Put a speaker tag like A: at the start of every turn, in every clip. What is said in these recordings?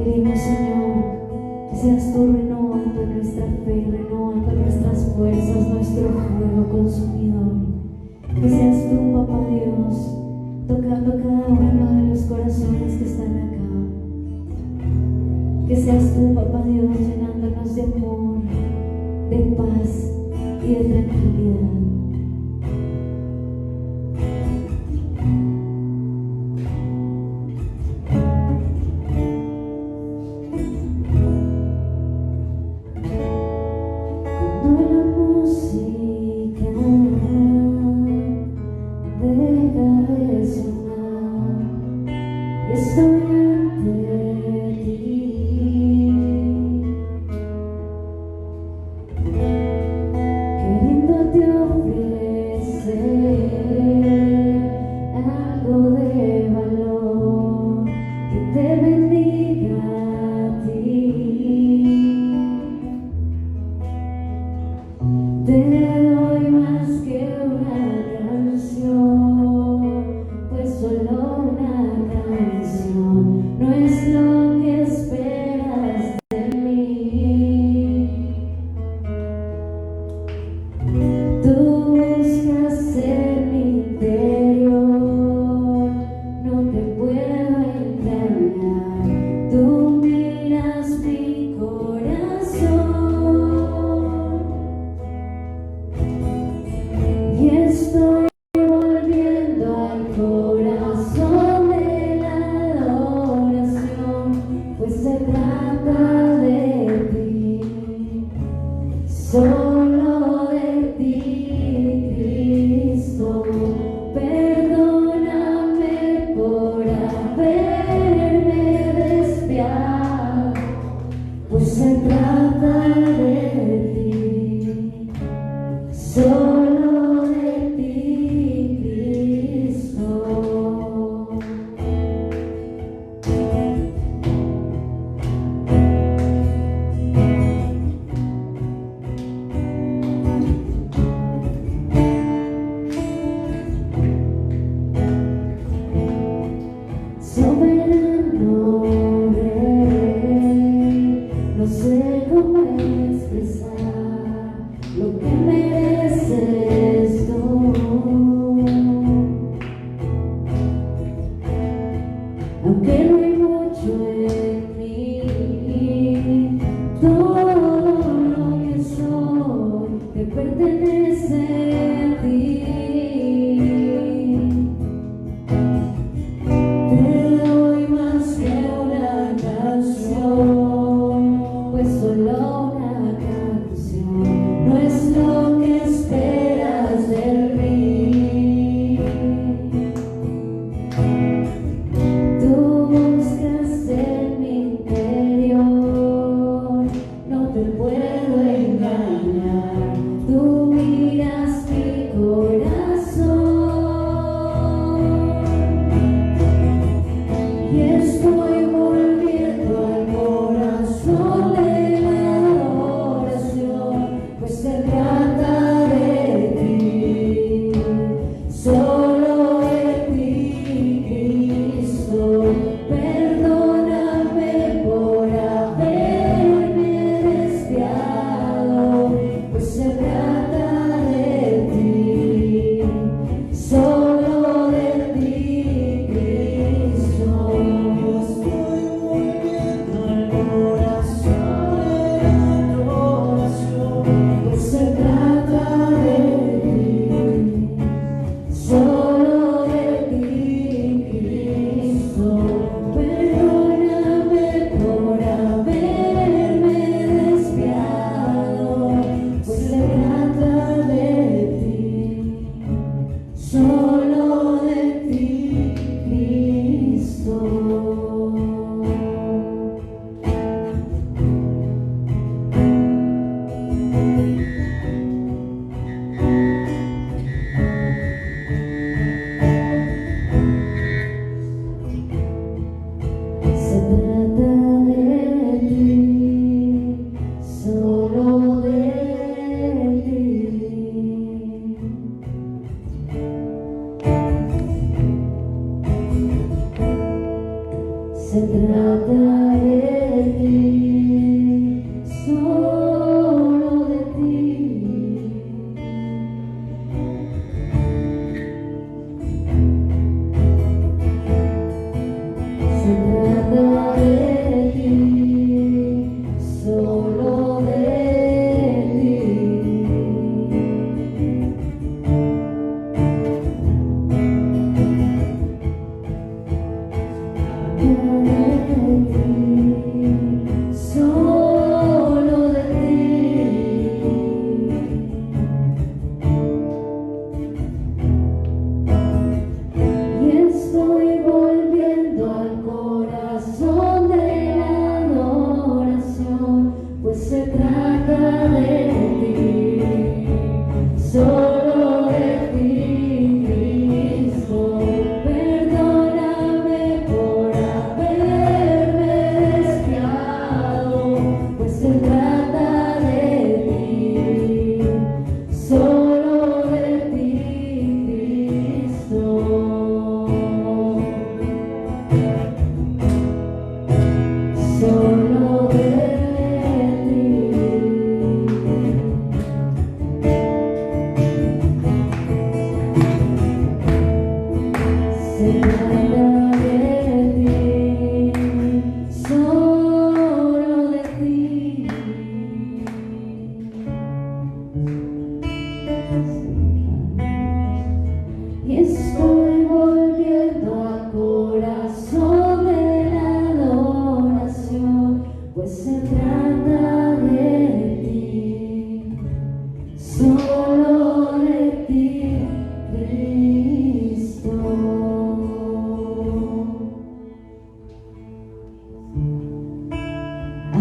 A: Queremos, Señor, que seas tú renovando nuestra fe, renovando nuestras fuerzas, nuestro fuego consumidor. Que seas tú, Papá Dios, tocando cada uno de los corazones que están acá. Que seas tú, Papá Dios, llenándonos de amor, de paz y de tranquilidad. Estoy ante ti, queriéndote ofrecer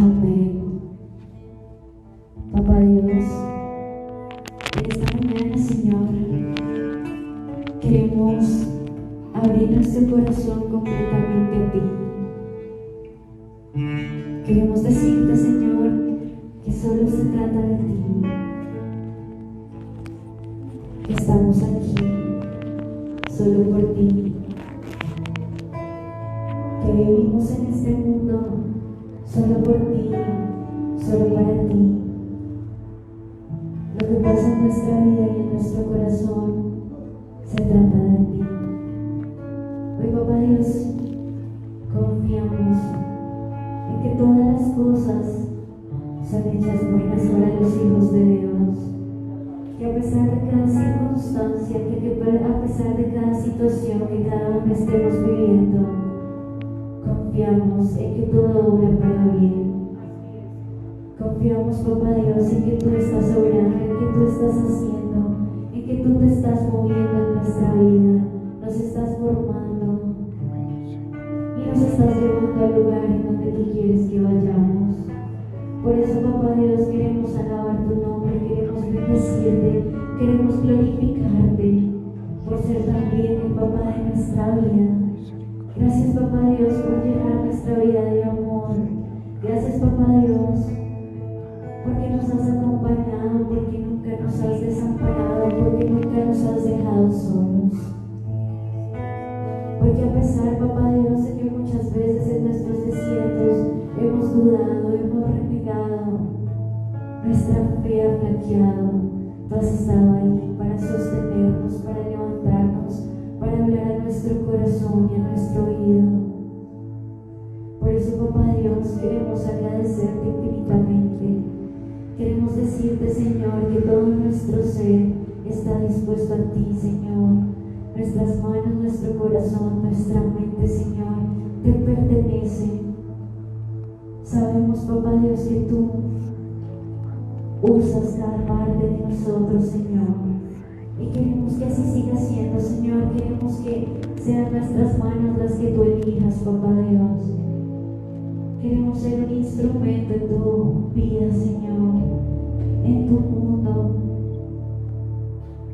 A: Amén. Papá Dios, en esta mañana, Señor, queremos abrir nuestro corazón completamente a ti. Queremos decirte, Señor, que solo se trata de ti, que estamos aquí solo por ti, que vivimos en este mundo solo por ti, solo para ti. Lo que pasa en nuestra vida y en nuestro corazón se trata de ti. Hoy, Papá Dios, confiamos en que todas las cosas son hechas buenas para los hijos de Dios, que a pesar de cada circunstancia, a pesar de cada situación que cada uno estemos viviendo, confiamos en que todo obra para bien. Confiamos, Papá Dios, en que tú estás obrando, en que tú estás haciendo, en que tú te estás moviendo en nuestra vida, nos estás formando y nos estás llevando al lugar en donde tú quieres que vayamos. Por eso, Papá Dios, queremos alabar tu nombre, queremos bendecirte, queremos glorificarte por ser también el Papá de nuestra vida. Gracias, Papá Dios, por llenar nuestra vida de amor. Gracias, Papá Dios, porque nos has acompañado, porque nunca nos has desamparado, porque nunca nos has dejado solos. Porque a pesar, Papá Dios, de que muchas veces en nuestros desiertos hemos dudado, hemos renegado, nuestra fe ha flaqueado, tú has estado ahí para sostenernos, para levantarnos, para hablar a nuestro corazón y a nuestro oído. Por eso, Papá Dios, queremos agradecerte infinitamente. Queremos decirte, Señor, que todo nuestro ser está dispuesto a ti, Señor. Nuestras manos, nuestro corazón, nuestra mente, Señor, te pertenecen. Sabemos, Papá Dios, que tú usas cada parte de nosotros, Señor. Y queremos que así siga siendo, Señor. Queremos que sean nuestras manos las que tú elijas, Papá Dios. Queremos ser un instrumento en tu vida, Señor, en tu mundo.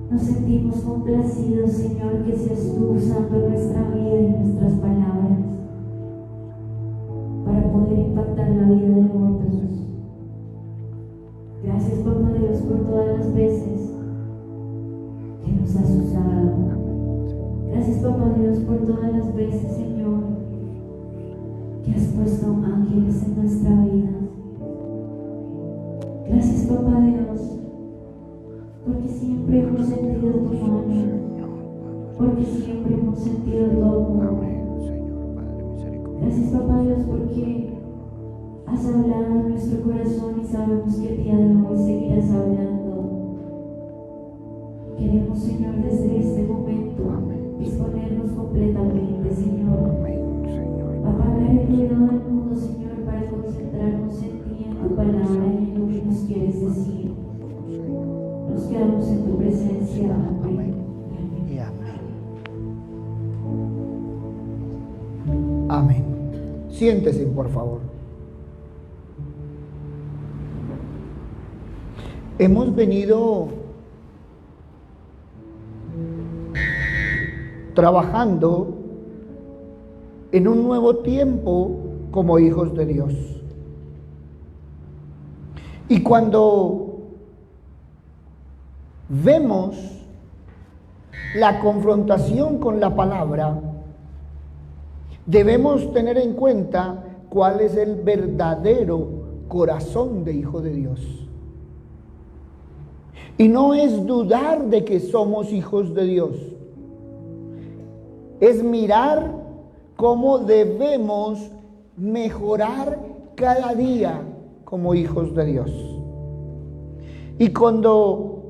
A: Nos sentimos complacidos, Señor, que seas tú usando nuestra vida y nuestras palabras para poder impactar la vida de otros. Gracias, Papá Dios, por todas las veces que nos has usado. Gracias, Papá Dios, por todas las veces, Señor, que has puesto ángeles en nuestra vida. Gracias, Papá Dios, porque siempre hemos sentido tu mano, porque siempre hemos sentido tu amor. Gracias, Papá Dios, porque has hablado en nuestro corazón y sabemos que el día de hoy seguirás hablando. Queremos, Señor, desde este momento disponernos completamente, Señor. Apagar el ruido del mundo, Señor, para concentrarnos en ti, en tu palabra y en lo que nos quieres decir. Nos quedamos en tu presencia. Amén.
B: Y amén. Amén. Siéntese, por favor. Hemos venido trabajando en un nuevo tiempo como hijos de Dios. Y cuando vemos la confrontación con la palabra, debemos tener en cuenta cuál es el verdadero corazón de hijo de Dios. Y no es dudar de que somos hijos de Dios, es mirar cómo debemos mejorar cada día como hijos de Dios. Y cuando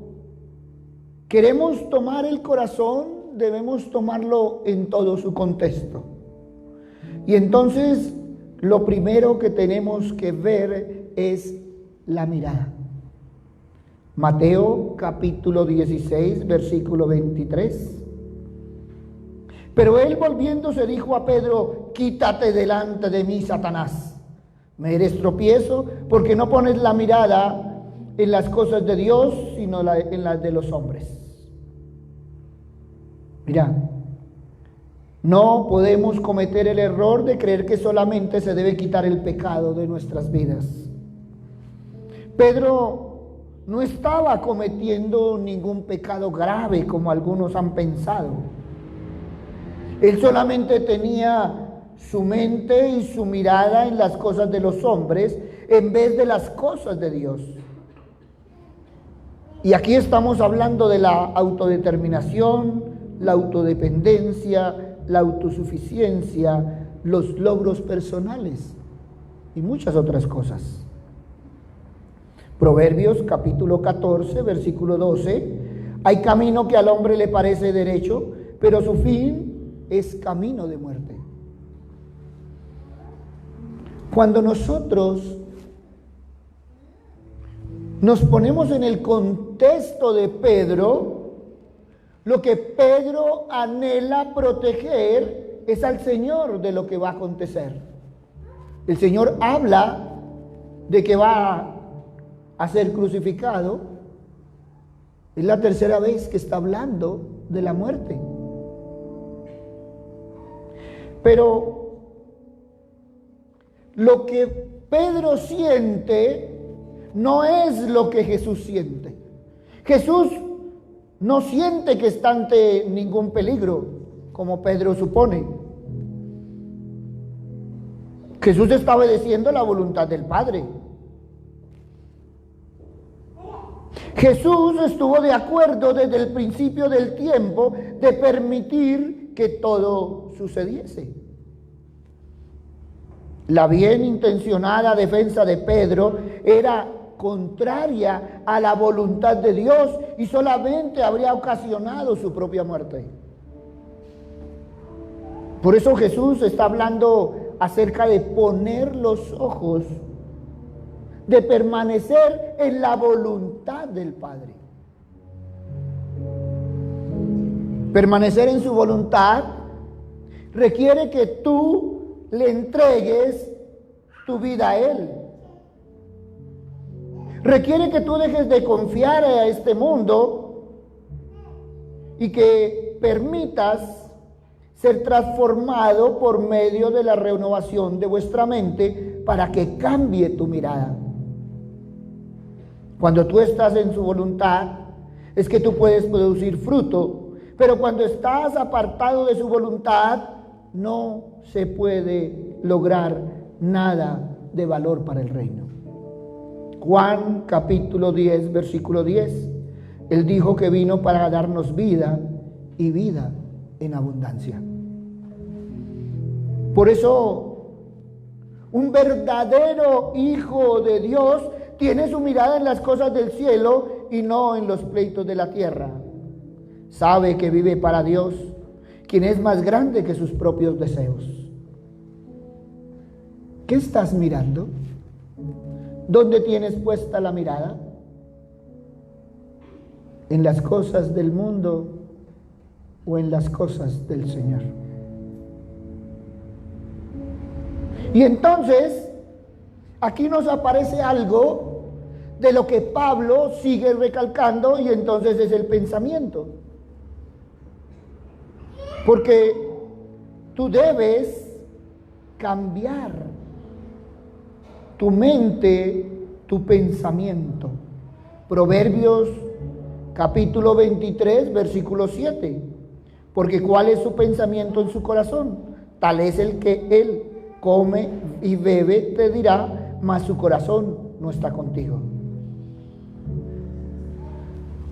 B: queremos tomar el corazón, debemos tomarlo en todo su contexto. Y entonces lo primero que tenemos que ver es la mirada. Mateo capítulo 16, versículo 23. Pero él volviéndose dijo a Pedro: quítate delante de mí, Satanás, Me eres tropiezo porque no pones la mirada en las cosas de Dios, sino en las de los hombres. Mira, no podemos cometer el error de creer que solamente se debe quitar el pecado de nuestras vidas. Pedro no estaba cometiendo ningún pecado grave como algunos han pensado. Él solamente tenía su mente y su mirada en las cosas de los hombres en vez de las cosas de Dios. Y aquí estamos hablando de la autodeterminación, la autodependencia, la autosuficiencia, los logros personales y muchas otras cosas. Proverbios capítulo 14, versículo 12. Hay camino que al hombre le parece derecho, pero su fin es camino de muerte. Cuando nosotros nos ponemos en el contexto de Pedro, lo que Pedro anhela proteger es al Señor de lo que va a acontecer. El Señor habla de que va a ser crucificado. Es la tercera vez que está hablando de la muerte. Pero lo que Pedro siente no es lo que Jesús siente. Jesús no siente que está ante ningún peligro, como Pedro supone. Jesús está obedeciendo la voluntad del Padre. Jesús estuvo de acuerdo desde el principio del tiempo de permitir que todo sucediese. La bien intencionada defensa de Pedro era contraria a la voluntad de Dios y solamente habría ocasionado su propia muerte. Por eso Jesús está hablando acerca de poner los ojos, de permanecer en la voluntad del Padre. Permanecer en su voluntad requiere que tú le entregues tu vida a Él. Requiere que tú dejes de confiar a este mundo y que permitas ser transformado por medio de la renovación de vuestra mente para que cambie tu mirada. Cuando tú estás en su voluntad, es que tú puedes producir fruto, pero cuando estás apartado de su voluntad, no se puede lograr nada de valor para el reino. Juan capítulo 10, versículo 10. Él dijo que vino para darnos vida y vida en abundancia. Por eso, un verdadero hijo de Dios tiene su mirada en las cosas del cielo y no en los pleitos de la tierra. Sabe que vive para Dios, quien es más grande que sus propios deseos. ¿Qué estás mirando? ¿Dónde tienes puesta la mirada? ¿En las cosas del mundo o en las cosas del Señor? Y entonces, aquí nos aparece algo de lo que Pablo sigue recalcando, y entonces es el pensamiento. Porque tú debes cambiar tu mente, tu pensamiento. Proverbios capítulo 23, versículo 7. Porque ¿cuál es su pensamiento en su corazón? Tal es el que él come y bebe, te dirá, mas su corazón no está contigo.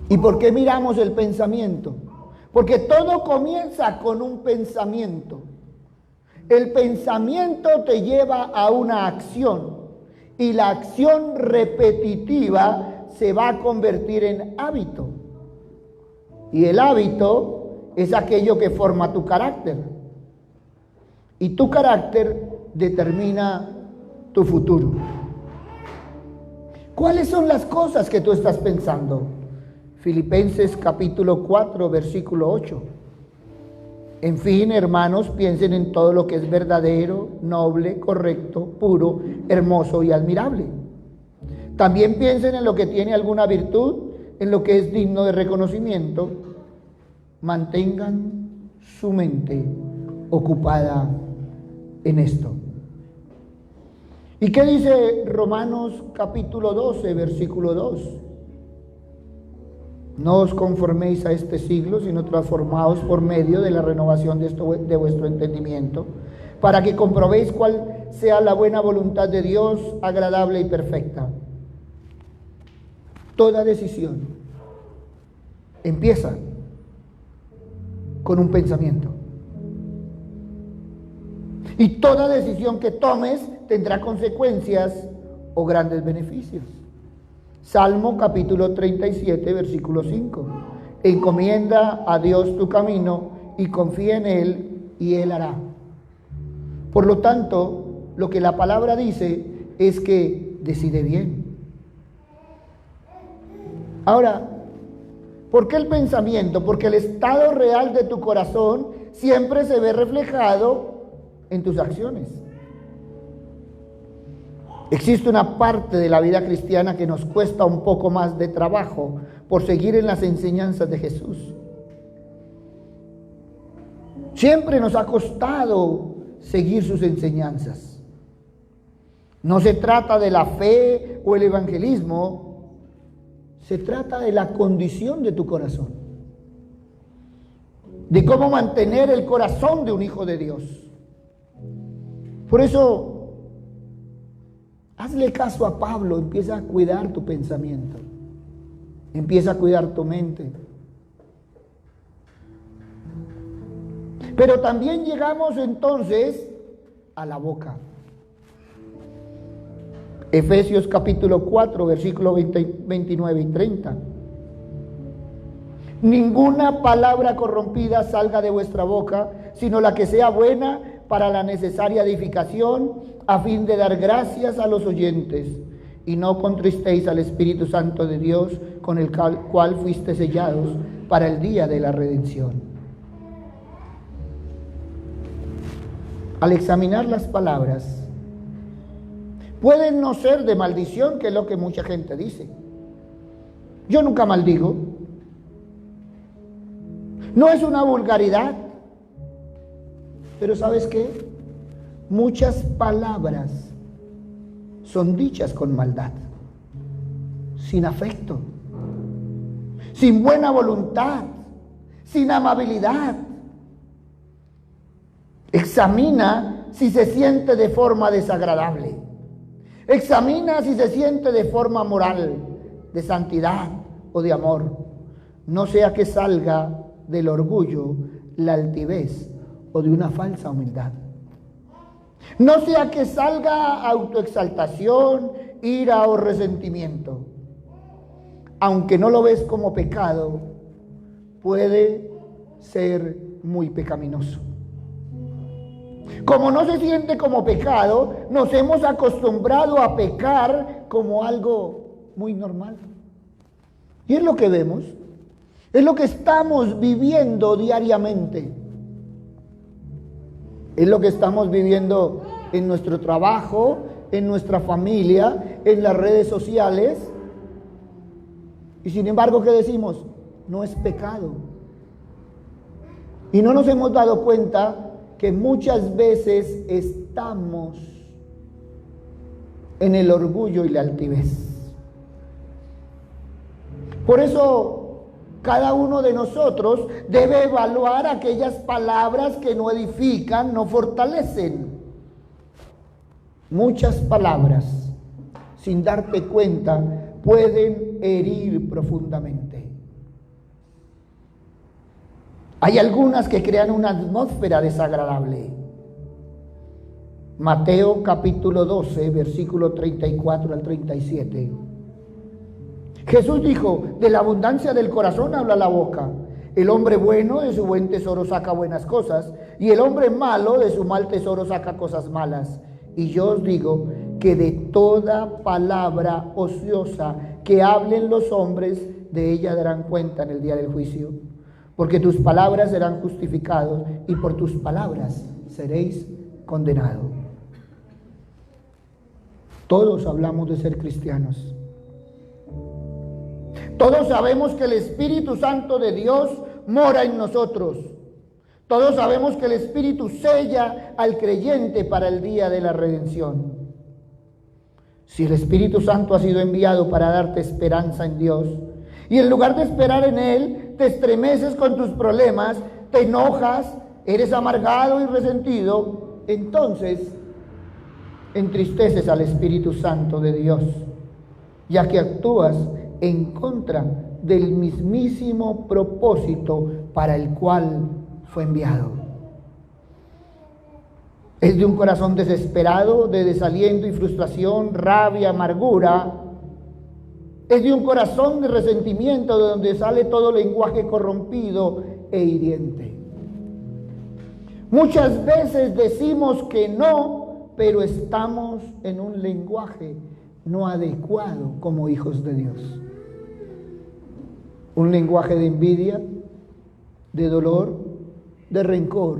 B: ¿Y por qué miramos el pensamiento? Porque todo comienza con un pensamiento. El pensamiento te lleva a una acción y la acción repetitiva se va a convertir en hábito. Y el hábito es aquello que forma tu carácter. Y tu carácter determina tu futuro. ¿Cuáles son las cosas que tú estás pensando? Filipenses capítulo 4, versículo 8. En fin, hermanos, piensen en todo lo que es verdadero, noble, correcto, puro, hermoso y admirable. También piensen en lo que tiene alguna virtud, en lo que es digno de reconocimiento. Mantengan su mente ocupada en esto. ¿Y qué dice Romanos capítulo 12, versículo 2? No os conforméis a este siglo, sino transformaos por medio de la renovación de vuestro entendimiento, para que comprobéis cuál sea la buena voluntad de Dios, agradable y perfecta. Toda decisión empieza con un pensamiento. Y toda decisión que tomes tendrá consecuencias o grandes beneficios. Salmo capítulo 37, versículo 5. Encomienda a Dios tu camino y confía en Él y Él hará. Por lo tanto, lo que la palabra dice es que decide bien. Ahora, ¿por qué el pensamiento? Porque el estado real de tu corazón siempre se ve reflejado en tus acciones. Existe una parte de la vida cristiana que nos cuesta un poco más de trabajo por seguir en las enseñanzas de Jesús. Siempre nos ha costado seguir sus enseñanzas. No se trata de la fe o el evangelismo, se trata de la condición de tu corazón, de cómo mantener el corazón de un hijo de Dios. Por eso, hazle caso a Pablo, empieza a cuidar tu pensamiento, empieza a cuidar tu mente. Pero también llegamos entonces a la boca. Efesios capítulo 4, versículos 29 y 30. Ninguna palabra corrompida salga de vuestra boca, sino la que sea buena para la necesaria edificación, a fin de dar gracias a los oyentes. Y no contristéis al Espíritu Santo de Dios, con el cual fuiste sellados para el día de la redención. Al examinar las palabras, pueden no ser de maldición, que es lo que mucha gente dice. Yo nunca maldigo. No es una vulgaridad. Pero ¿sabes qué? Muchas palabras son dichas con maldad, sin afecto, sin buena voluntad, sin amabilidad. Examina si se siente de forma desagradable. Examina si se siente de forma moral, de santidad o de amor. No sea que salga del orgullo, la altivez o de una falsa humildad. No sea que salga autoexaltación, ira o resentimiento. Aunque no lo ves como pecado, puede ser muy pecaminoso. Como no se siente como pecado, nos hemos acostumbrado a pecar como algo muy normal. Y es lo que vemos, es lo que estamos viviendo diariamente. Es lo que estamos viviendo en nuestro trabajo, en nuestra familia, en las redes sociales. Y sin embargo, ¿qué decimos? No es pecado. Y no nos hemos dado cuenta que muchas veces estamos en el orgullo y la altivez. Por eso, cada uno de nosotros debe evaluar aquellas palabras que no edifican, no fortalecen. Muchas palabras, sin darte cuenta, pueden herir profundamente. Hay algunas que crean una atmósfera desagradable. Mateo capítulo 12, versículo 34 al 37. Jesús dijo: de la abundancia del corazón habla la boca. El hombre bueno de su buen tesoro saca buenas cosas, y el hombre malo de su mal tesoro saca cosas malas. Y yo os digo que de toda palabra ociosa que hablen los hombres, de ella darán cuenta en el día del juicio. porque tus palabras serán justificados y por tus palabras seréis condenados. Todos hablamos de ser cristianos. Todos sabemos que el Espíritu Santo de Dios mora en nosotros. Todos sabemos que el Espíritu sella al creyente para el día de la redención. Si el Espíritu Santo ha sido enviado para darte esperanza en Dios, y en lugar de esperar en Él, te estremeces con tus problemas, te enojas, eres amargado y resentido, entonces entristeces al Espíritu Santo de Dios, ya que actúas en contra del mismísimo propósito para el cual fue enviado. Es de un corazón desesperado, de desaliento y frustración, rabia, amargura. Es de un corazón de resentimiento, de donde sale todo lenguaje corrompido e hiriente. Muchas veces decimos que no, pero estamos en un lenguaje no adecuado como hijos de Dios. Un lenguaje de envidia, de dolor, de rencor,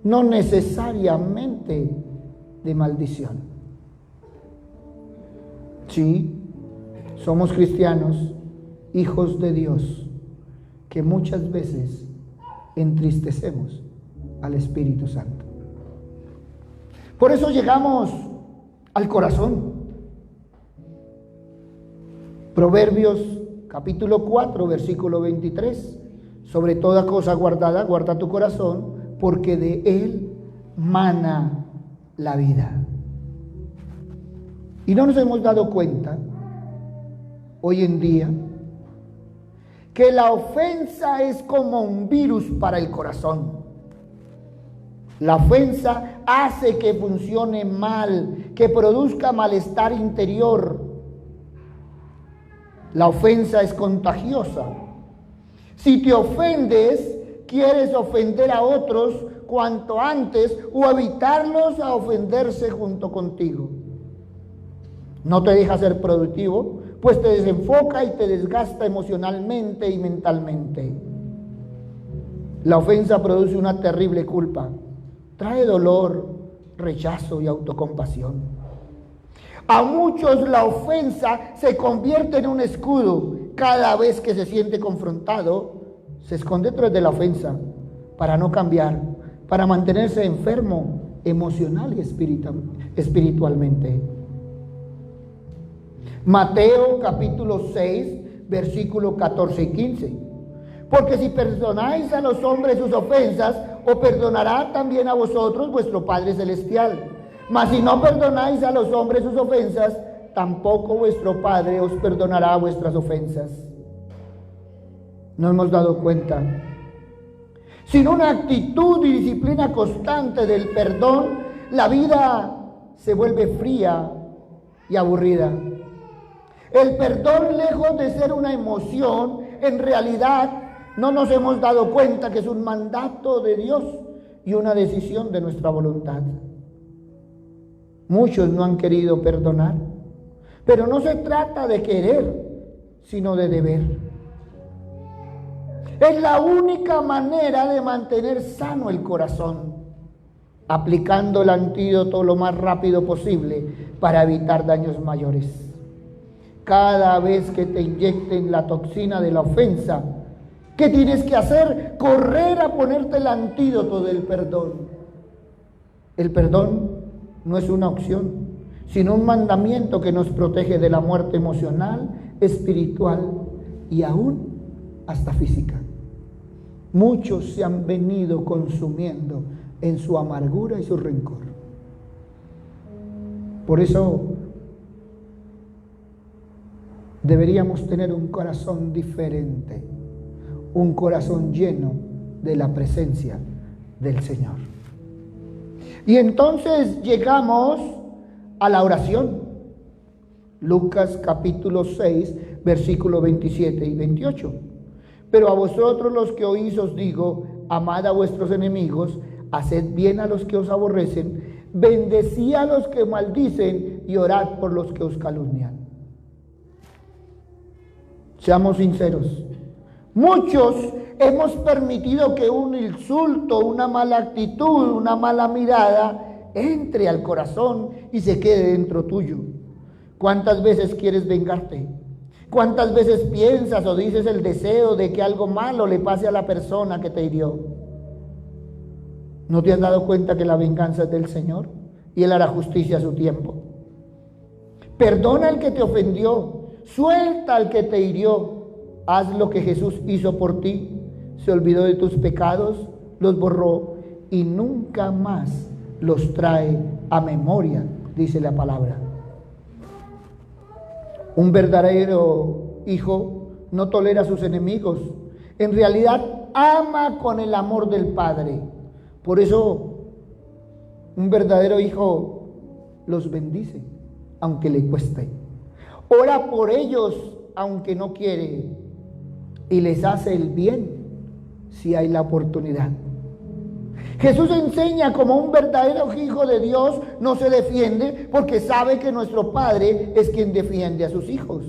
B: no necesariamente de maldición. Sí, somos cristianos, hijos de Dios, que muchas veces entristecemos al Espíritu Santo. Por eso llegamos al corazón. Proverbios capítulo 4, versículo 23. Sobre toda cosa guardada, guarda tu corazón, porque de él mana la vida. Y no nos hemos dado cuenta hoy en día que la ofensa es como un virus para el corazón. La ofensa hace que funcione mal, que produzca malestar interior. La ofensa es contagiosa. Si te ofendes, quieres ofender a otros cuanto antes o evitarlos a ofenderse junto contigo. No te deja ser productivo, pues te desenfoca y te desgasta emocionalmente y mentalmente. La ofensa produce una terrible culpa. Trae dolor, rechazo y autocompasión. A muchos la ofensa se convierte en un escudo. Cada vez que se siente confrontado, se esconde detrás de la ofensa para no cambiar, para mantenerse enfermo emocional y espiritualmente. Mateo capítulo 6, versículos 14 y 15. Porque si perdonáis a los hombres sus ofensas, os perdonará también a vosotros vuestro Padre Celestial. Mas si no perdonáis a los hombres sus ofensas, tampoco vuestro Padre os perdonará vuestras ofensas. ¿No hemos dado cuenta? Sin una actitud y disciplina constante del perdón, la vida se vuelve fría y aburrida. El perdón, lejos de ser una emoción, en realidad no nos hemos dado cuenta que es un mandato de Dios y una decisión de nuestra voluntad. Muchos no han querido perdonar, pero no se trata de querer, sino de deber. Es la única manera de mantener sano el corazón, aplicando el antídoto lo más rápido posible para evitar daños mayores. Cada vez que te inyecten la toxina de la ofensa, ¿qué tienes que hacer? Correr a ponerte el antídoto del perdón. El perdón no es una opción, sino un mandamiento que nos protege de la muerte emocional, espiritual y aún hasta física. Muchos se han venido consumiendo en su amargura y su rencor. Por eso deberíamos tener un corazón diferente, un corazón lleno de la presencia del Señor. Y entonces llegamos a la oración. Lucas capítulo 6, versículos 27 y 28. Pero a vosotros los que oís os digo, amad a vuestros enemigos, haced bien a los que os aborrecen, bendecid a los que maldicen y orad por los que os calumnian. Seamos sinceros. Muchos hemos permitido que un insulto, una mala actitud, una mala mirada entre al corazón y se quede dentro tuyo. ¿Cuántas veces quieres vengarte? ¿Cuántas veces piensas o dices el deseo de que algo malo le pase a la persona que te hirió? ¿No te has dado cuenta que la venganza es del Señor y Él hará justicia a su tiempo? Perdona al que te ofendió, suelta al que te hirió, haz lo que Jesús hizo por ti, se olvidó de tus pecados, los borró y nunca más los trae a memoria, dice la palabra. Un verdadero hijo no tolera a sus enemigos, en realidad ama con el amor del Padre. Por eso un verdadero hijo los bendice, aunque le cueste. Ora por ellos, aunque no quiere, y les hace el bien si hay la oportunidad. Jesús enseña como un verdadero hijo de Dios no se defiende porque sabe que nuestro Padre es quien defiende a sus hijos.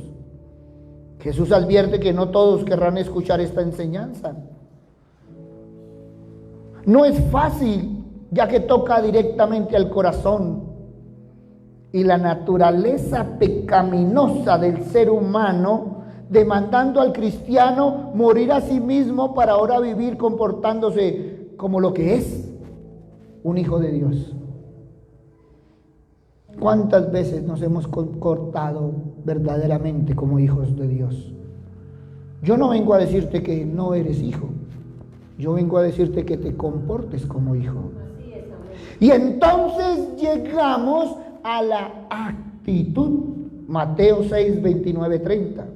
B: Jesús advierte que no todos querrán escuchar esta enseñanza. No es fácil, ya que toca directamente al corazón y la naturaleza pecaminosa del ser humano, demandando al cristiano morir a sí mismo para ahora vivir comportándose como lo que es un hijo de Dios. ¿Cuántas veces nos hemos comportado verdaderamente como hijos de Dios? Yo no vengo a decirte que no eres hijo, yo vengo a decirte que te comportes como hijo. Y entonces llegamos a la actitud. Mateo 6, 29, 30.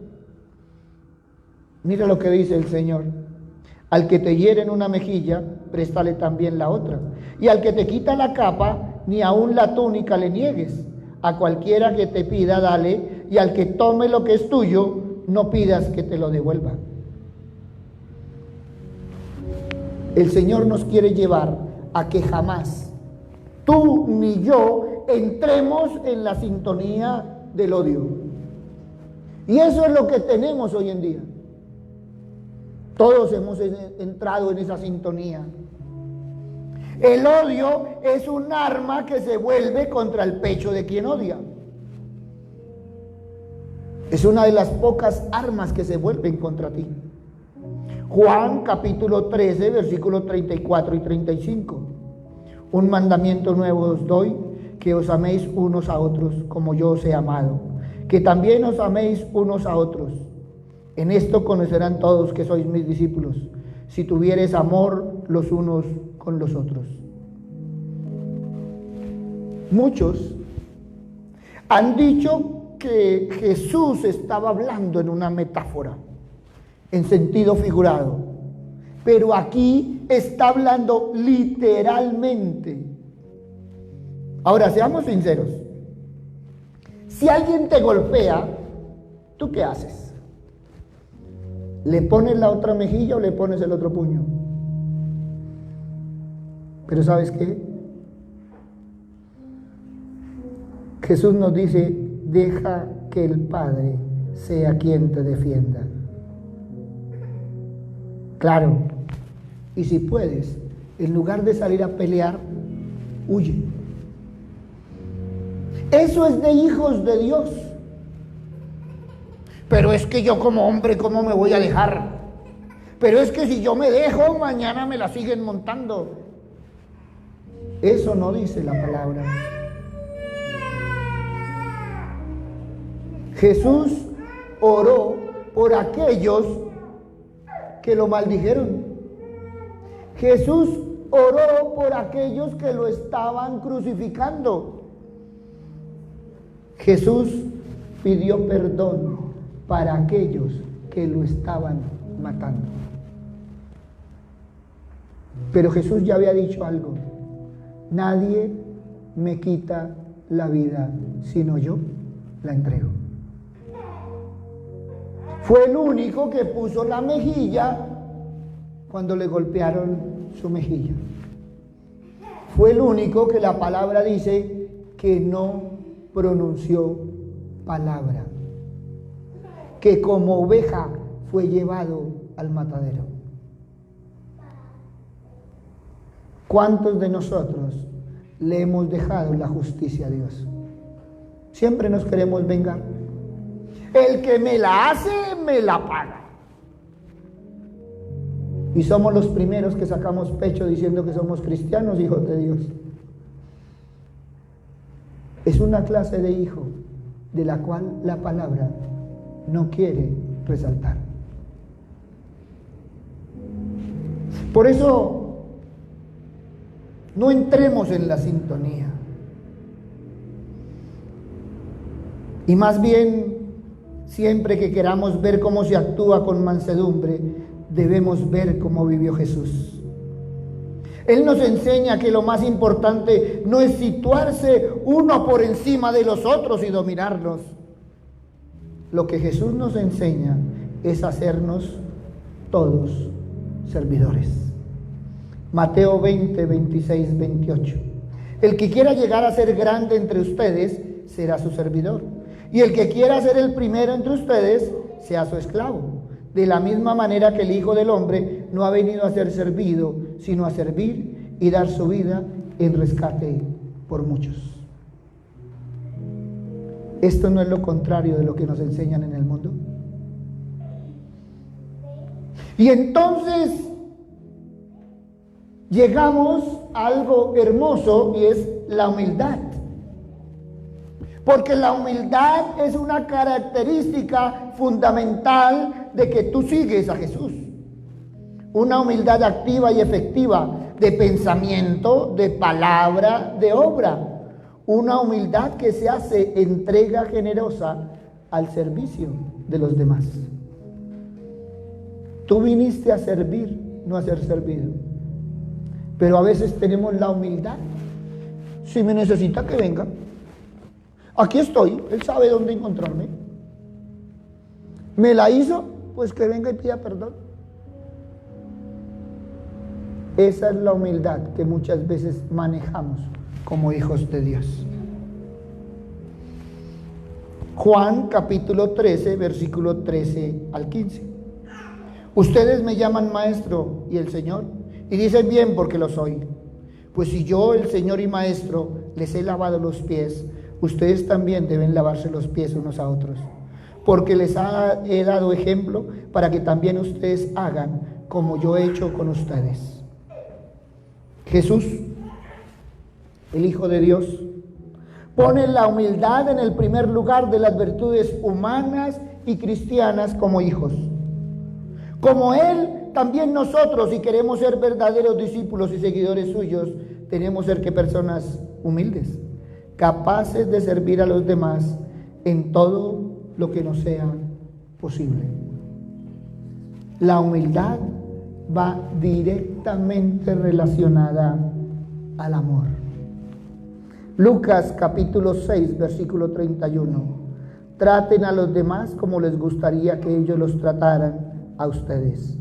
B: Mira lo que dice el Señor. Al que te hiere en una mejilla, préstale también la otra. Y al que te quita la capa, ni aun la túnica le niegues. A cualquiera que te pida, dale. Y al que tome lo que es tuyo, no pidas que te lo devuelva. El Señor nos quiere llevar a que jamás tú ni yo entremos en la sintonía del odio. Y eso es lo que tenemos hoy en día. Todos hemos entrado en esa sintonía. El odio es un arma que se vuelve contra el pecho de quien odia. Es una de las pocas armas que se vuelven contra ti. Juan capítulo 13, versículos 34 y 35. Un mandamiento nuevo os doy, que os améis unos a otros como yo os he amado, que también os améis unos a otros. En esto conocerán todos que sois mis discípulos, si tuviereis amor los unos con los otros. Muchos han dicho que Jesús estaba hablando en una metáfora, en sentido figurado, pero aquí está hablando literalmente. Ahora, seamos sinceros. Si alguien te golpea, ¿tú qué haces? ¿Le pones la otra mejilla o le pones el otro puño? Pero ¿sabes qué? Jesús nos dice, deja que el Padre sea quien te defienda. Claro, y si puedes, en lugar de salir a pelear, huye. Eso es de hijos de Dios. Pero es que yo como hombre, ¿cómo me voy a dejar? Pero es que si yo me dejo, mañana me la siguen montando. Eso no dice la palabra. Jesús oró por aquellos que lo maldijeron. Jesús oró por aquellos que lo estaban crucificando. Jesús pidió perdón para aquellos que lo estaban matando. Pero Jesús ya había dicho algo: nadie me quita la vida, sino yo la entrego. Fue el único que puso la mejilla cuando le golpearon su mejilla. Fue el único que la palabra dice que no pronunció palabra, que como oveja fue llevado al matadero. ¿Cuántos de nosotros le hemos dejado la justicia a Dios? Siempre nos queremos vengar. El que me la hace, me la paga. Y somos los primeros que sacamos pecho diciendo que somos cristianos, hijos de Dios. Es una clase de hijo de la cual la palabra no quiere resaltar. Por eso, no entremos en la sintonía. Y más bien, siempre que queramos ver cómo se actúa con mansedumbre, debemos ver cómo vivió Jesús. Él nos enseña que lo más importante no es situarse uno por encima de los otros y dominarlos. Lo que Jesús nos enseña es hacernos todos servidores. Mateo 20, 26, 28. El que quiera llegar a ser grande entre ustedes será su servidor. Y el que quiera ser el primero entre ustedes sea su esclavo. De la misma manera que el Hijo del Hombre no ha venido a ser servido, sino a servir y dar su vida en rescate por muchos. ¿Esto no es lo contrario de lo que nos enseñan en el mundo? Y entonces llegamos a algo hermoso y es la humildad. Porque la humildad es una característica fundamental de que tú sigues a Jesús. Una humildad activa y efectiva de pensamiento, de palabra, de obra. Una humildad que se hace entrega generosa al servicio de los demás. Tú viniste a servir, no a ser servido. Pero a veces tenemos la humildad. Si me necesita, que venga. Aquí estoy, Él sabe dónde encontrarme. ¿Me la hizo? Pues que venga y pida perdón. Esa es la humildad que muchas veces manejamos como hijos de Dios. Juan capítulo 13, versículo 13 al 15. Ustedes me llaman maestro y el Señor, y dicen bien porque lo soy. Pues si yo, el Señor y maestro, les he lavado los pies, ustedes también deben lavarse los pies unos a otros, porque les he dado ejemplo para que también ustedes hagan como yo he hecho con ustedes. Jesús, el Hijo de Dios, pone la humildad en el primer lugar de las virtudes humanas y cristianas como hijos. Como Él, también nosotros, si queremos ser verdaderos discípulos y seguidores suyos, tenemos que ser que personas humildes, capaces de servir a los demás en todo lo que nos sea posible. La humildad va directamente relacionada al amor. Lucas capítulo 6, versículo 31. Traten a los demás como les gustaría que ellos los trataran a ustedes.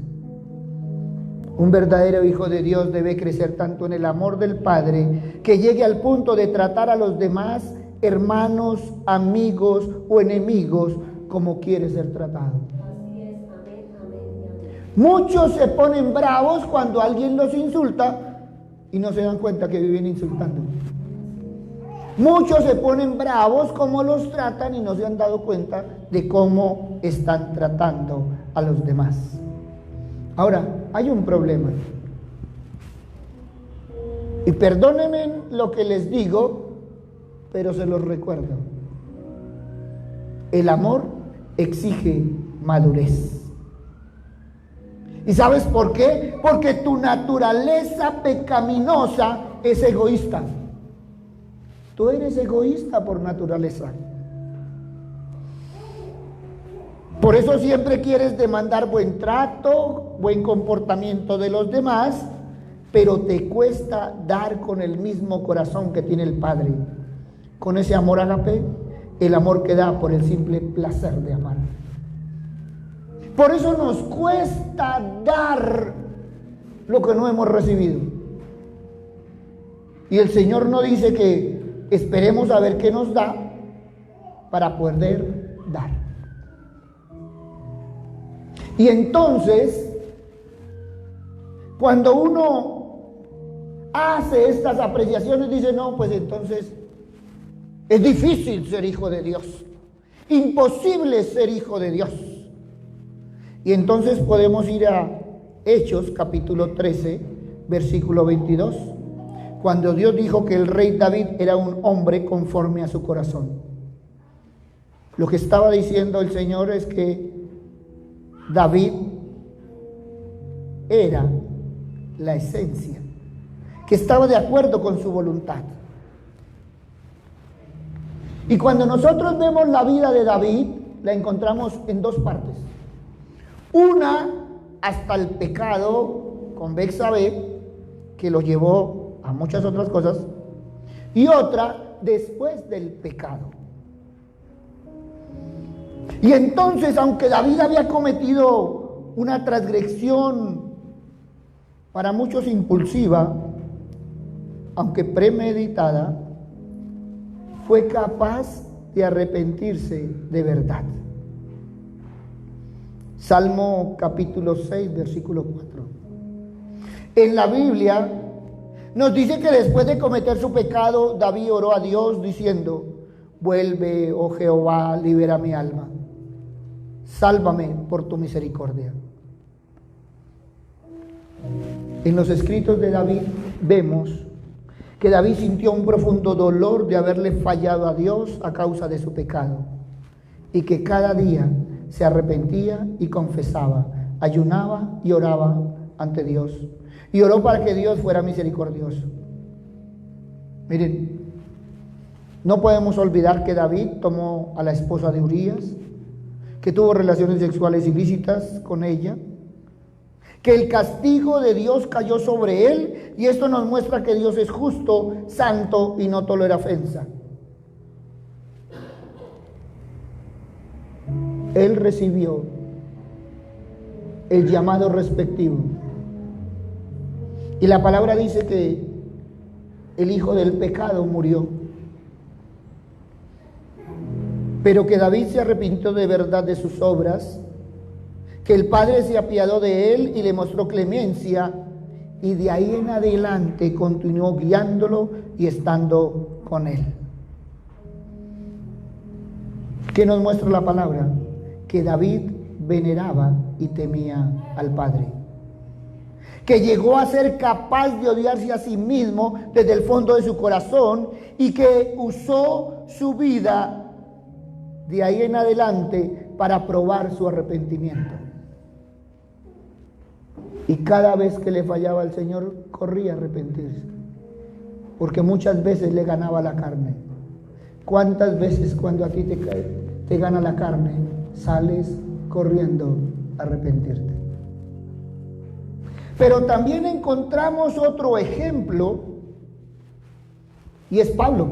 B: Un verdadero hijo de Dios debe crecer tanto en el amor del Padre que llegue al punto de tratar a los demás, hermanos, amigos o enemigos, como quiere ser tratado.
C: Así es, amén, amén, amén.
B: Muchos se ponen bravos cuando alguien los insulta y no se dan cuenta que viven insultando. Muchos se ponen bravos como los tratan y no se han dado cuenta de cómo están tratando a los demás. Ahora, hay un problema. Y perdónenme lo que les digo, pero se los recuerdo. El amor exige madurez. ¿Y sabes por qué? Porque tu naturaleza pecaminosa es egoísta. Tú eres egoísta por naturaleza. Por eso siempre quieres demandar buen trato, buen comportamiento de los demás, pero te cuesta dar con el mismo corazón que tiene el Padre, con ese amor ágape, el amor que da por el simple placer de amar. Por eso nos cuesta dar lo que no hemos recibido. Y el Señor no dice que esperemos a ver qué nos da para poder dar. Y entonces, cuando uno hace estas apreciaciones, dice, no, pues entonces es difícil ser hijo de Dios, imposible ser hijo de Dios. Y entonces podemos ir a Hechos capítulo 13, versículo 22, cuando Dios dijo que el rey David era un hombre conforme a su corazón. Lo que estaba diciendo el Señor es que David era la esencia, que estaba de acuerdo con su voluntad. Y cuando nosotros vemos la vida de David, la encontramos en dos partes. Una, hasta el pecado con Betsabé, que lo llevó a muchas otras cosas, y otra, después del pecado. Y entonces, aunque David había cometido una transgresión para muchos impulsiva, aunque premeditada, fue capaz de arrepentirse de verdad. Salmo capítulo 6, versículo 4. En la Biblia nos dice que después de cometer su pecado, David oró a Dios diciendo: vuelve, oh Jehová, libera mi alma, sálvame por tu misericordia. En los escritos de David vemos que David sintió un profundo dolor de haberle fallado a Dios a causa de su pecado, y que cada día se arrepentía y confesaba, ayunaba y oraba ante Dios, y oró para que Dios fuera misericordioso. Miren, no podemos olvidar que David tomó a la esposa de Urías, que tuvo relaciones sexuales ilícitas con ella, que el castigo de Dios cayó sobre él, y esto nos muestra que Dios es justo, santo y no tolera ofensa. Él recibió el llamado respectivo, y la palabra dice que el hijo del pecado murió, pero que David se arrepintió de verdad de sus obras, que el Padre se apiadó de él y le mostró clemencia, y de ahí en adelante continuó guiándolo y estando con él. ¿Qué nos muestra la palabra? Que David veneraba y temía al Padre, que llegó a ser capaz de odiarse a sí mismo desde el fondo de su corazón, y que usó su vida de ahí en adelante para probar su arrepentimiento. Y cada vez que le fallaba al Señor, corría a arrepentirse, porque muchas veces le ganaba la carne. ¿Cuántas veces cuando a ti te gana la carne, sales corriendo a arrepentirte? Pero también encontramos otro ejemplo, y es Pablo.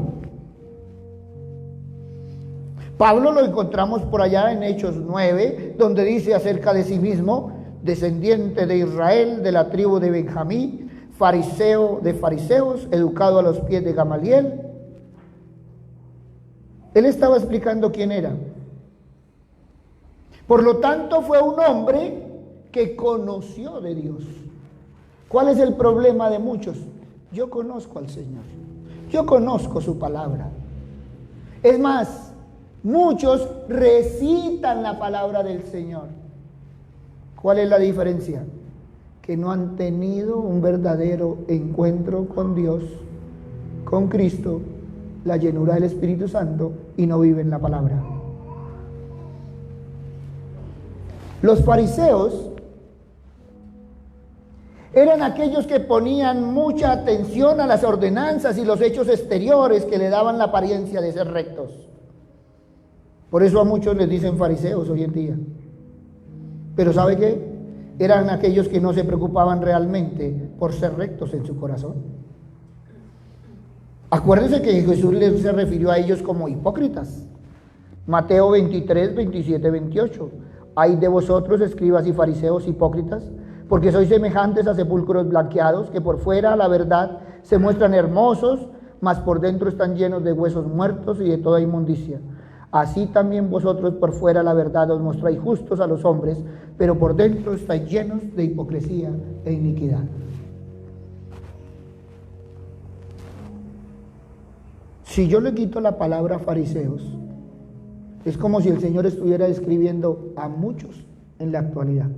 B: Pablo lo encontramos por allá en Hechos 9, donde dice acerca de sí mismo: descendiente de Israel, de la tribu de Benjamín, fariseo de fariseos, educado a los pies de Gamaliel. Él estaba explicando quién era. Por lo tanto, fue un hombre que conoció de Dios. ¿Cuál es el problema de muchos? Yo conozco al Señor, yo conozco su palabra. Es más, muchos recitan la palabra del Señor. ¿Cuál es la diferencia? Que no han tenido un verdadero encuentro con Dios, con Cristo, la llenura del Espíritu Santo, y no viven la palabra. Los fariseos eran aquellos que ponían mucha atención a las ordenanzas y los hechos exteriores que le daban la apariencia de ser rectos. Por eso a muchos les dicen fariseos hoy en día. Pero ¿sabe qué? Eran aquellos que no se preocupaban realmente por ser rectos en su corazón. Acuérdense que Jesús se refirió a ellos como hipócritas. Mateo 23, 27, 28. Ay de vosotros, escribas y fariseos hipócritas, porque sois semejantes a sepulcros blanqueados, que por fuera, la verdad, se muestran hermosos, mas por dentro están llenos de huesos muertos y de toda inmundicia. Así también vosotros por fuera, la verdad, os mostráis justos a los hombres, pero por dentro estáis llenos de hipocresía e iniquidad. Si yo le quito la palabra fariseos, es como si el Señor estuviera describiendo a muchos en la actualidad.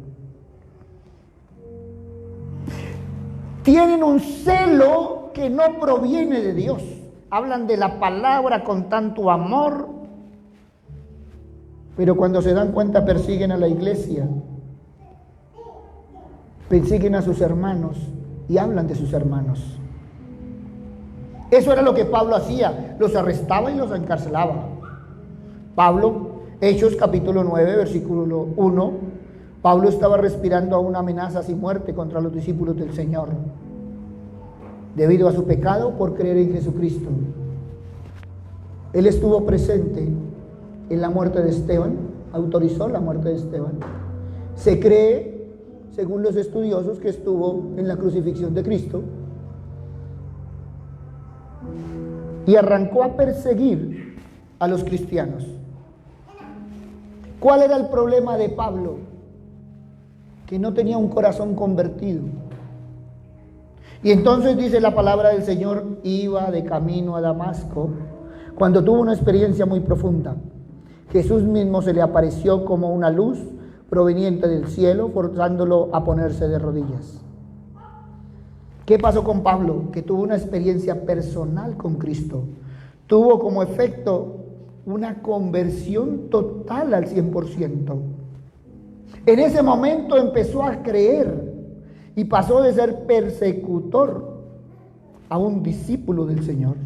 B: Tienen un celo que no proviene de Dios. Hablan de la palabra con tanto amor, pero cuando se dan cuenta persiguen a la iglesia, persiguen a sus hermanos y hablan de sus hermanos. Eso era lo que Pablo hacía, los arrestaba y los encarcelaba. Pablo, Hechos capítulo 9, versículo 1, Pablo estaba respirando aún amenazas y muerte contra los discípulos del Señor, debido a su pecado por creer en Jesucristo. Él estuvo presente en la muerte de Esteban, autorizó la muerte de Esteban. Se cree, según los estudiosos, que estuvo en la crucifixión de Cristo y arrancó a perseguir a los cristianos. ¿Cuál era el problema de Pablo? Que no tenía un corazón convertido. Y entonces dice la palabra del Señor, iba de camino a Damasco, cuando tuvo una experiencia muy profunda. Jesús mismo se le apareció como una luz proveniente del cielo, forzándolo a ponerse de rodillas. ¿Qué pasó con Pablo? Que tuvo una experiencia personal con Cristo. Tuvo como efecto una conversión total al 100%. En ese momento empezó a creer y pasó de ser persecutor a un discípulo del Señor.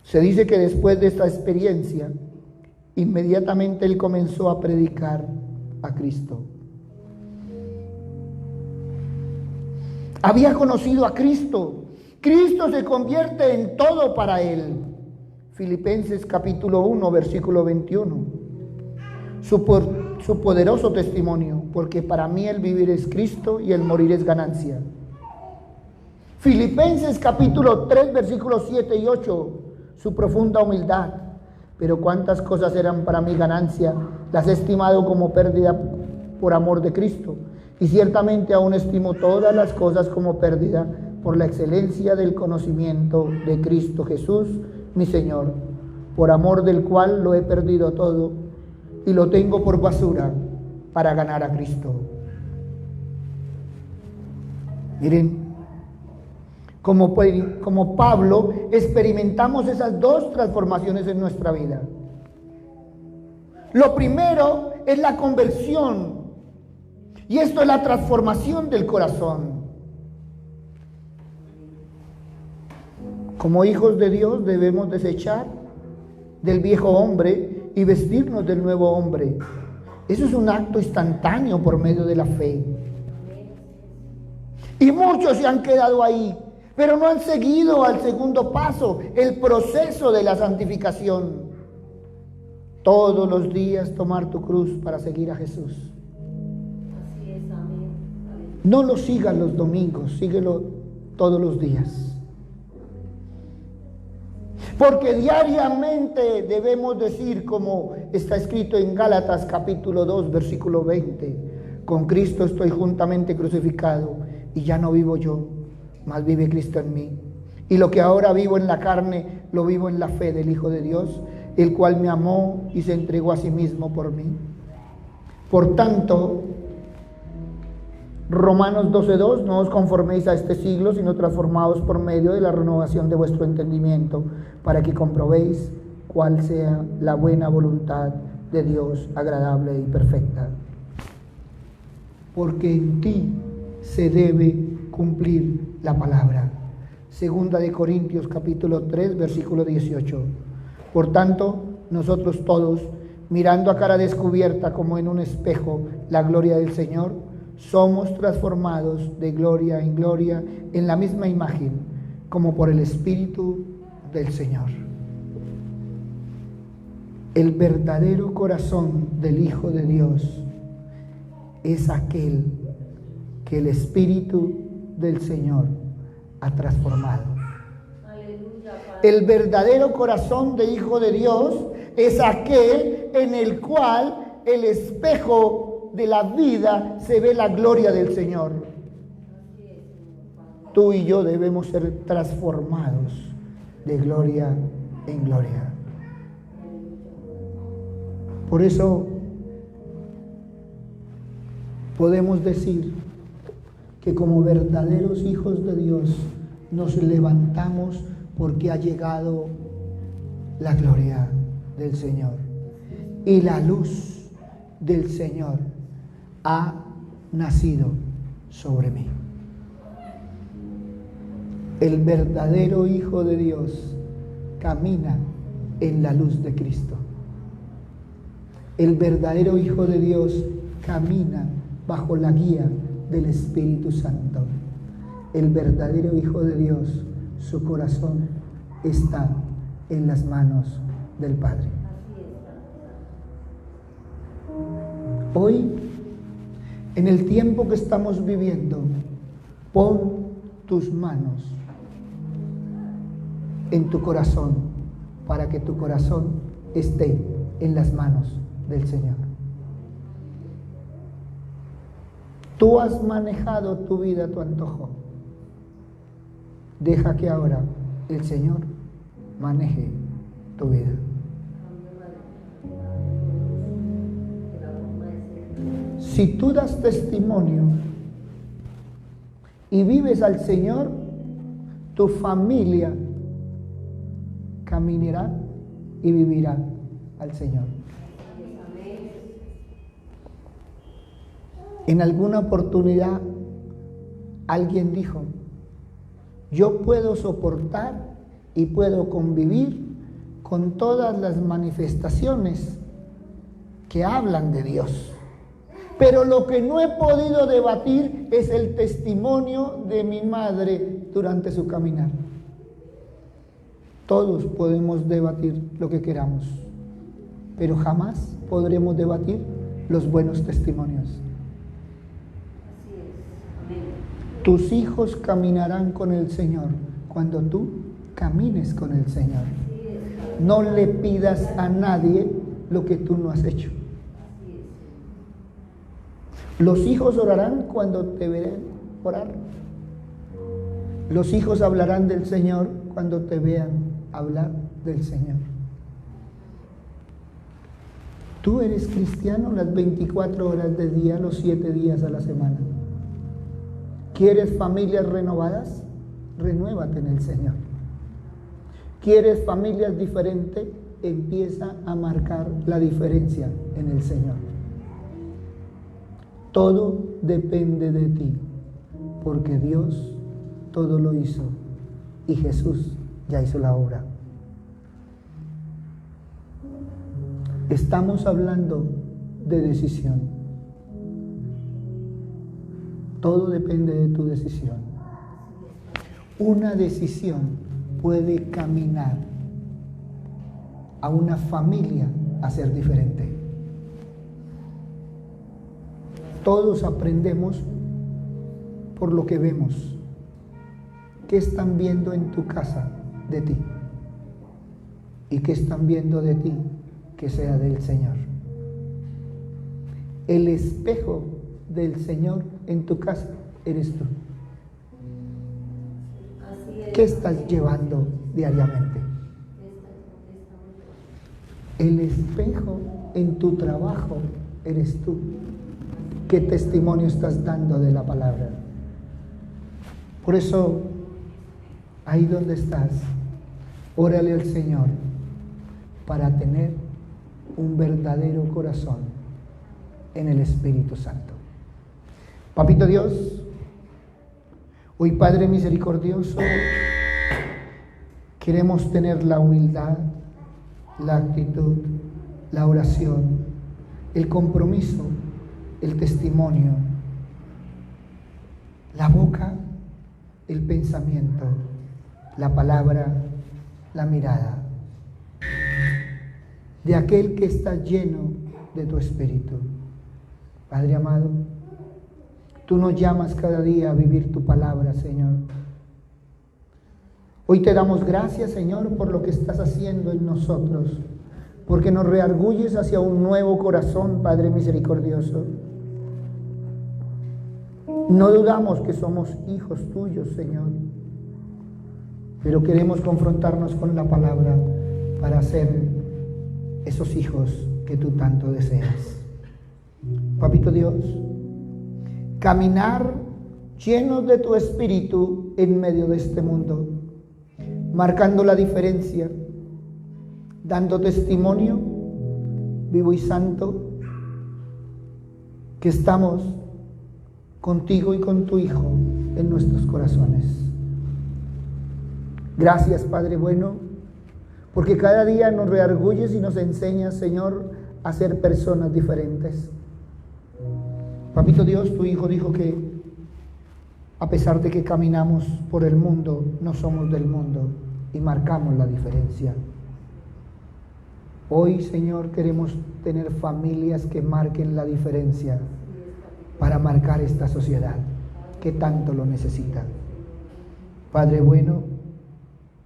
B: Se dice que después de esta experiencia, inmediatamente él comenzó a predicar a Cristo. Había conocido a Cristo. Cristo se convierte en todo para él. Filipenses capítulo 1, versículo 21. Su poderoso testimonio, porque para mí el vivir es Cristo y el morir es ganancia. Filipenses capítulo 3, versículos 7 y 8. Su profunda humildad. Pero cuántas cosas eran para mí ganancia, las he estimado como pérdida por amor de Cristo. Y ciertamente aún estimo todas las cosas como pérdida por la excelencia del conocimiento de Cristo Jesús, mi Señor, por amor del cual lo he perdido todo y lo tengo por basura para ganar a Cristo. Miren, como Pablo, experimentamos esas dos transformaciones en nuestra vida. Lo primero es la conversión, y esto es la transformación del corazón. Como hijos de Dios debemos desechar del viejo hombre y vestirnos del nuevo hombre. Eso es un acto instantáneo por medio de la fe. Y muchos se han quedado ahí, pero no han seguido al segundo paso, el proceso de la santificación. Todos los días tomar tu cruz para seguir a Jesús.
C: Así es, amén.
B: No lo sigas los domingos, síguelo todos los días. Porque diariamente debemos decir, como está escrito en Gálatas capítulo 2, versículo 20, con Cristo estoy juntamente crucificado y ya no vivo yo, mas vive Cristo en mí. Y lo que ahora vivo en la carne, lo vivo en la fe del Hijo de Dios, el cual me amó y se entregó a sí mismo por mí. Por tanto, Romanos 12:2, no os conforméis a este siglo, sino transformaos por medio de la renovación de vuestro entendimiento, para que comprobéis cuál sea la buena voluntad de Dios, agradable y perfecta. Porque en ti se debe cumplir la palabra. Segunda de Corintios capítulo 3, versículo 18. Por tanto, nosotros todos, mirando a cara descubierta como en un espejo la gloria del Señor, somos transformados de gloria en gloria en la misma imagen, como por el Espíritu del Señor. El verdadero corazón del Hijo de Dios es aquel que el Espíritu del Señor ha transformado.
C: Aleluya, Padre.
B: El verdadero corazón del Hijo de Dios es aquel en el cual el espejo de la vida se ve la gloria del Señor. Tú y yo debemos ser transformados de gloria en gloria. Por eso podemos decir que como verdaderos hijos de Dios nos levantamos porque ha llegado la gloria del Señor y la luz del Señor ha nacido sobre mí. El verdadero Hijo de Dios camina en la luz de Cristo. El verdadero Hijo de Dios camina bajo la guía del Espíritu Santo. El verdadero Hijo de Dios, su corazón está en las manos del Padre. Hoy, en el tiempo que estamos viviendo, pon tus manos en tu corazón para que tu corazón esté en las manos del Señor. Tú has manejado tu vida a tu antojo. Deja que ahora el Señor maneje tu vida. Si tú das testimonio y vives al Señor, tu familia caminará y vivirá al Señor. En alguna oportunidad alguien dijo: yo puedo soportar y puedo convivir con todas las manifestaciones que hablan de Dios, pero lo que no he podido debatir es el testimonio de mi madre durante su caminar. Todos podemos debatir lo que queramos, pero jamás podremos debatir los buenos testimonios. Tus hijos caminarán con el Señor cuando tú camines con el Señor. No le pidas a nadie lo que tú no has hecho. Los hijos orarán cuando te vean orar. Los hijos hablarán del Señor cuando te vean hablar del Señor. Tú eres cristiano las 24 horas del día, los 7 días a la semana. ¿Quieres familias renovadas? Renuévate en el Señor. ¿Quieres familias diferentes? Empieza a marcar la diferencia en el Señor. Todo depende de ti, porque Dios todo lo hizo y Jesús ya hizo la obra. Estamos hablando de decisión. Todo depende de tu decisión. Una decisión puede caminar a una familia a ser diferente. Todos aprendemos por lo que vemos. ¿Qué están viendo en tu casa de ti? ¿Y qué están viendo de ti que sea del Señor? El espejo del Señor en tu casa eres tú. ¿Qué estás llevando diariamente? El espejo en tu trabajo eres tú. ¿Qué testimonio estás dando de la palabra? Por eso, ahí donde estás, órale al Señor para tener un verdadero corazón en el Espíritu Santo. Papito Dios, hoy Padre misericordioso, queremos tener la humildad, la actitud, la oración, el compromiso, el testimonio, la boca, el pensamiento, la palabra, la mirada, de aquel que está lleno de tu Espíritu. Padre amado, tú nos llamas cada día a vivir tu palabra, Señor. Hoy te damos gracias, Señor, por lo que estás haciendo en nosotros, porque nos reargulles hacia un nuevo corazón, Padre misericordioso. No dudamos que somos hijos tuyos, Señor. pero queremos confrontarnos con la palabra para ser esos hijos que tú tanto deseas. Papito Dios, caminar llenos de tu espíritu en medio de este mundo, marcando la diferencia, dando testimonio vivo y santo que estamos contigo y con tu Hijo en nuestros corazones. Gracias, Padre bueno, porque cada día nos reargulles y nos enseñas, Señor, a ser personas diferentes. Papito Dios, tu Hijo dijo que a pesar de que caminamos por el mundo, no somos del mundo y marcamos la diferencia. Hoy, Señor, queremos tener familias que marquen la diferencia para marcar esta sociedad que tanto lo necesita. Padre bueno,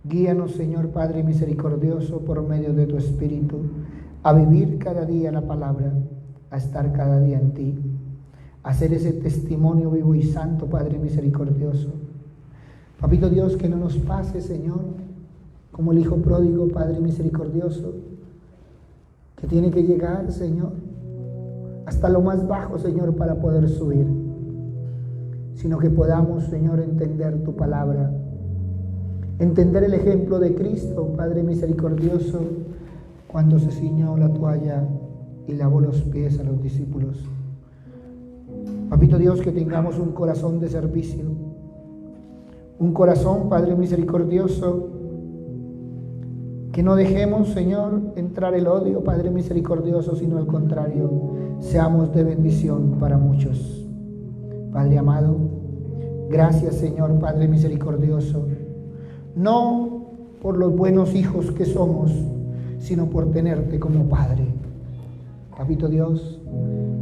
B: guíanos, Señor Padre misericordioso, por medio de tu Espíritu, a vivir cada día la palabra, a estar cada día en ti, a hacer ese testimonio vivo y santo, Padre misericordioso. Papito Dios, que no nos pase, Señor, como el Hijo pródigo, Padre misericordioso, que tiene que llegar, Señor, hasta lo más bajo, Señor, para poder subir, sino que podamos, Señor, entender tu palabra, entender el ejemplo de Cristo, Padre misericordioso, cuando se ciñó la toalla y lavó los pies a los discípulos. Papito Dios, que tengamos un corazón de servicio, un corazón, Padre misericordioso, que no dejemos, Señor, entrar el odio, Padre misericordioso, sino al contrario, seamos de bendición para muchos. Padre amado, gracias, Señor, Padre misericordioso, no por los buenos hijos que somos, sino por tenerte como Padre. Papito Dios,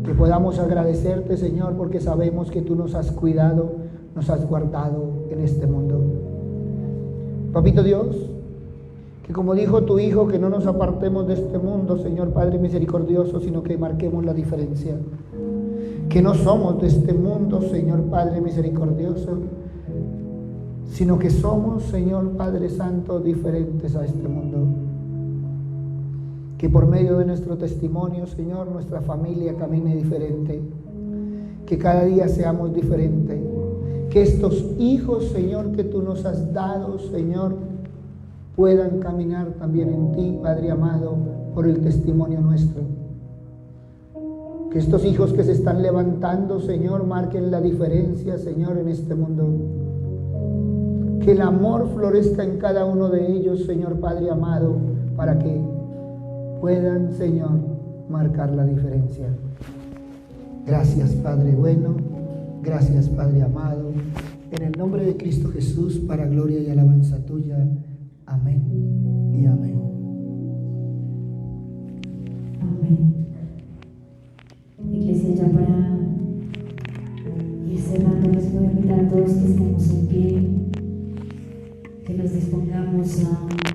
B: que podamos agradecerte, Señor, porque sabemos que tú nos has cuidado, nos has guardado en este mundo. Papito Dios, que como dijo tu Hijo, que no nos apartemos de este mundo, Señor Padre misericordioso, sino que marquemos la diferencia. Que no somos de este mundo, Señor Padre misericordioso, sino que somos, Señor Padre Santo, diferentes a este mundo. Que por medio de nuestro testimonio, Señor, nuestra familia camine diferente. Que cada día seamos diferentes. Que estos hijos, Señor, que tú nos has dado, Señor, puedan caminar también en ti, Padre amado, por el testimonio nuestro. Que estos hijos que se están levantando, Señor, marquen la diferencia, Señor, en este mundo. Que el amor florezca en cada uno de ellos, Señor Padre amado, para que puedan, Señor, marcar la diferencia. Gracias, Padre bueno. Gracias, Padre amado. En el nombre de Cristo Jesús, para gloria y alabanza tuya. Amén y amén.
A: Amén. Iglesia, ya para ir cerrando, les voy a invitar a todos que estemos en pie, que nos dispongamos a